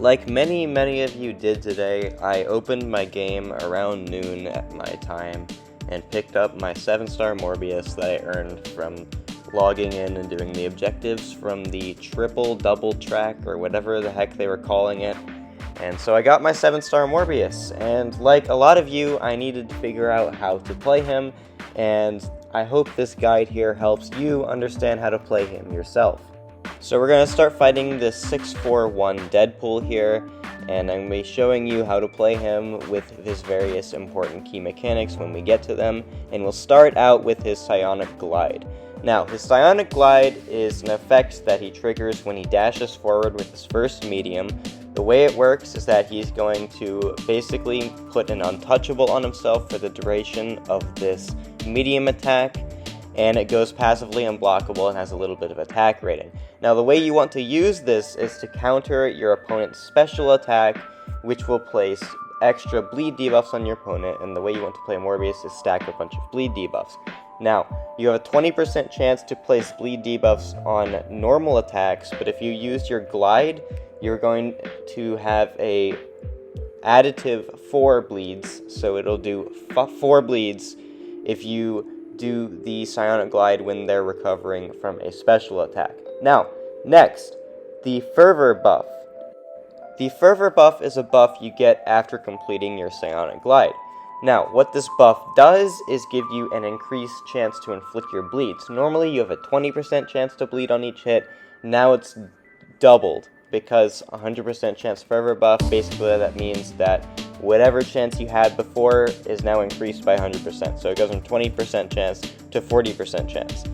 Like many of you did today, I opened my game around noon at my time and picked up my 7-star Morbius that I earned from logging in and doing the objectives from the double track or whatever the heck they were calling it. And so I got my 7-star Morbius, and like a lot of you, I needed to figure out how to play him, and I hope this guide here helps you understand how to play him yourself. So we're going to start fighting this 641 Deadpool here, and I'm going to be showing you how to play him with his various important key mechanics when we get to them, and we'll start out with his Psionic Glide. Now, his Psionic Glide is an effect that he triggers when he dashes forward with his first medium. The way it works is that he's going to basically put an untouchable on himself for the duration of this medium attack, and it goes passively unblockable and has a little bit of attack rating. Now, the way you want to use this is to counter your opponent's special attack, which will place extra bleed debuffs on your opponent, and the way you want to play Morbius is stack a bunch of bleed debuffs. Now, you have a 20% chance to place bleed debuffs on normal attacks, but if you use your glide, you're going to have a additive 4 bleeds, so it'll do 4 bleeds if you do the Psionic Glide when they're recovering from a special attack. Now, next, the Fervor Buff. The Fervor Buff is a buff you get after completing your Psionic Glide. Now, what this buff does is give you an increased chance to inflict your bleeds. Normally, you have a 20% chance to bleed on each hit. Now it's doubled, because 100% chance Fervor Buff, basically that means that whatever chance you had before is now increased by 100%. So it goes from 20% chance to 40% chance.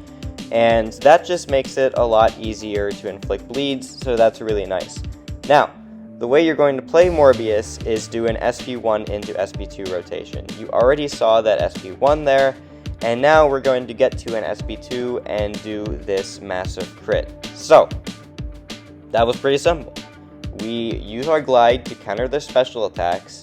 And that just makes it a lot easier to inflict bleeds, so that's really nice. Now, the way you're going to play Morbius is do an SP1 into SP2 rotation. You already saw that SP1 there, and now we're going to get to an SP2 and do this massive crit. So, that was pretty simple. We use our glide to counter their special attacks,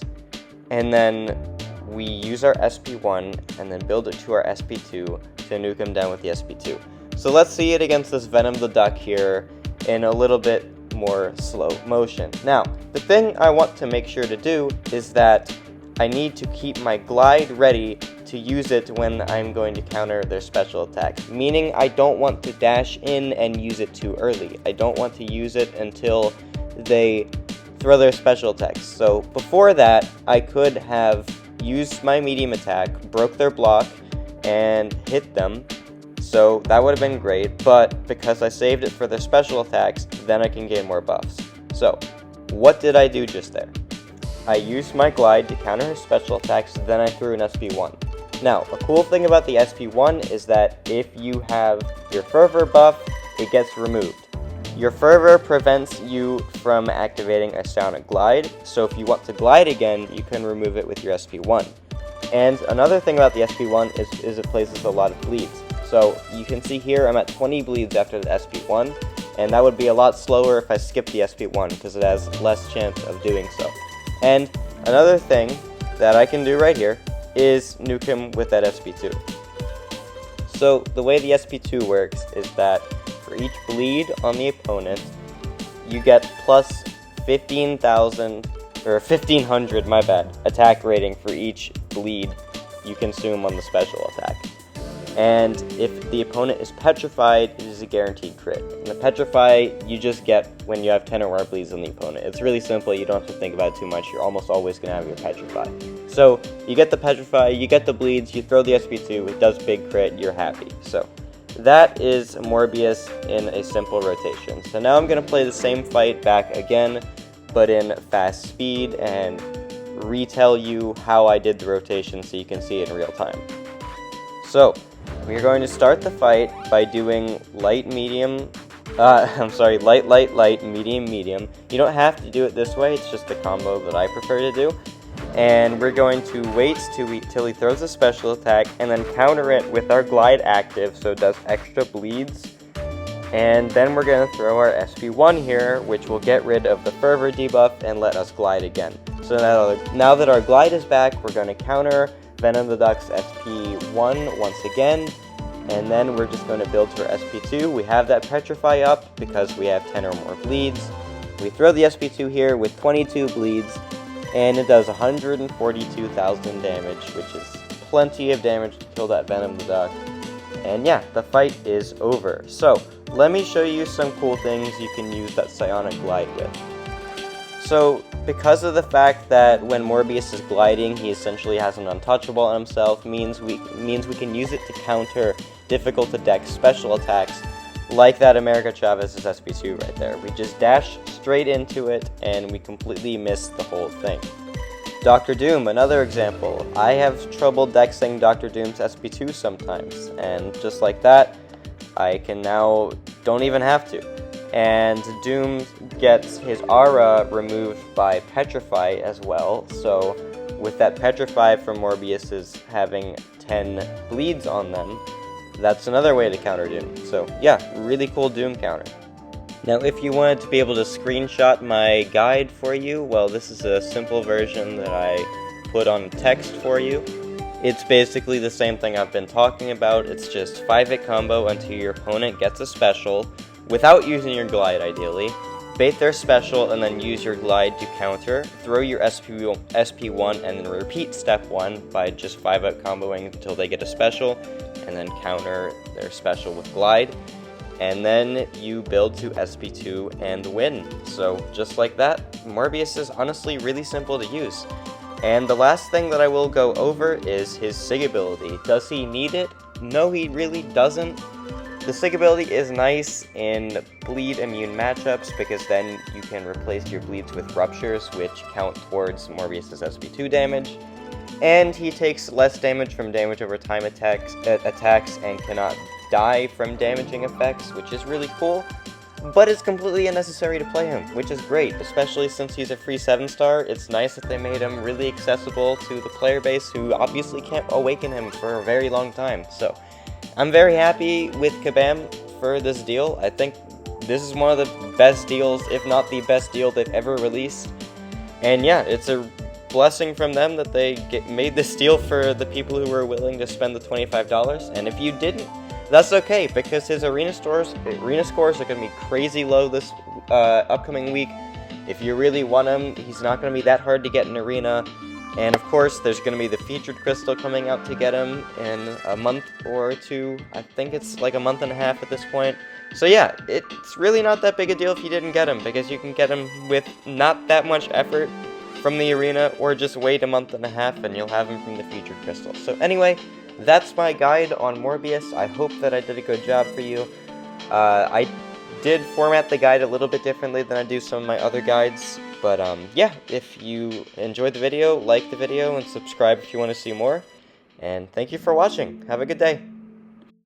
and then we use our SP1 and then build it to our SP2 to nuke him down with the SP2. So let's see it against this Venom the Duck here in a little bit more slow motion. Now, the thing I want to make sure to do is that I need to keep my glide ready to use it when I'm going to counter their special attacks. Meaning I don't want to dash in and use it too early. I don't want to use it until they throw their special attacks. So before that, I could have used my medium attack, broke their block, and hit them. So that would have been great, but because I saved it for their special attacks, then I can gain more buffs. So, what did I do just there? I used my glide to counter his special attacks, then I threw an SP1. Now, a cool thing about the SP1 is that if you have your Fervor buff, it gets removed. Your Fervor prevents you from activating a Psionic Glide, so if you want to glide again, you can remove it with your SP1. And another thing about the SP1 is it places a lot of bleeds. So you can see here I'm at 20 bleeds after the SP1, and that would be a lot slower if I skipped the SP1 because it has less chance of doing so. And another thing that I can do right here is nuke him with that SP2. So the way the SP2 works is that for each bleed on the opponent, you get plus 15,000, or 1,500, my bad, attack rating for each bleed you consume on the special attack. And if the opponent is petrified, it is a guaranteed crit. And the petrify, you just get when you have 10 or more bleeds on the opponent. It's really simple, you don't have to think about it too much, you're almost always going to have your petrify. So, you get the petrify, you get the bleeds, you throw the SP2, it does big crit, you're happy. So, that is Morbius in a simple rotation. So now I'm going to play the same fight back again, but in fast speed, and retell you how I did the rotation so you can see it in real time. So, we're going to start the fight by doing light, medium, light, medium, medium. You don't have to do it this way, it's just the combo that I prefer to do. And we're going to wait till he throws a special attack, and then counter it with our glide active, so it does extra bleeds. And then we're going to throw our SP1 here, which will get rid of the Fervor debuff and let us glide again. So now that our glide is back, we're going to counter Venom the Duck's SP1 once again, and then we're just going to build for SP2. We have that Petrify up because we have 10 or more bleeds. We throw the SP2 here with 22 bleeds, and it does 142,000 damage, which is plenty of damage to kill that Venom the Duck. And yeah, the fight is over. So, let me show you some cool things you can use that Psionic Glide with. So, because of the fact that when Morbius is gliding, he essentially has an untouchable on himself, means we can use it to counter difficult to deck special attacks, like that America Chavez's SP2 right there. We just dash straight into it, and we completely miss the whole thing. Dr. Doom, another example. I have trouble dexing Dr. Doom's SP2 sometimes, and just like that, I can now don't even have to. And Doom gets his aura removed by Petrify as well, so with that Petrify from Morbius having 10 bleeds on them, that's another way to counter Doom. So yeah, really cool Doom counter. Now if you wanted to be able to screenshot my guide for you, well, this is a simple version that I put on text for you. It's basically the same thing I've been talking about. It's just 5-hit combo until your opponent gets a special, without using your glide ideally. Bait their special and then use your glide to counter. Throw your SP1 and then repeat step 1 by just 5-hit comboing until they get a special, and then counter their special with glide. And then you build to SP2 and win. So just like that, Morbius is honestly really simple to use. And the last thing that I will go over is his Sig Ability. Does he need it? No, he really doesn't. The Sig Ability is nice in bleed immune matchups because then you can replace your bleeds with ruptures, which count towards Morbius' SP2 damage. And he takes less damage from damage over time attacks and cannot die from damaging effects, which is really cool. But it's completely unnecessary to play him, which is great, especially since he's a free 7-star. It's nice that they made him really accessible to the player base who obviously can't awaken him for a very long time. So I'm very happy with Kabam for this deal. I think this is one of the best deals, if not the best deal they've ever released. And yeah, it's a blessing from them that they made this deal for the people who were willing to spend the $25. And if you didn't, that's okay, because his arena scores are going to be crazy low this upcoming week. If you really want him, he's not going to be that hard to get in arena. And of course, there's going to be the featured crystal coming out to get him in a month or two. I think it's like a month and a half at this point. So yeah, it's really not that big a deal if you didn't get him, because you can get him with not that much effort from the arena, or just wait a month and a half and you'll have him from the featured crystal. So anyway, that's my guide on Morbius. I hope that I did a good job for you. I did format the guide a little bit differently than I do some of my other guides. But yeah, if you enjoyed the video, like the video, and subscribe if you want to see more. And thank you for watching. Have a good day.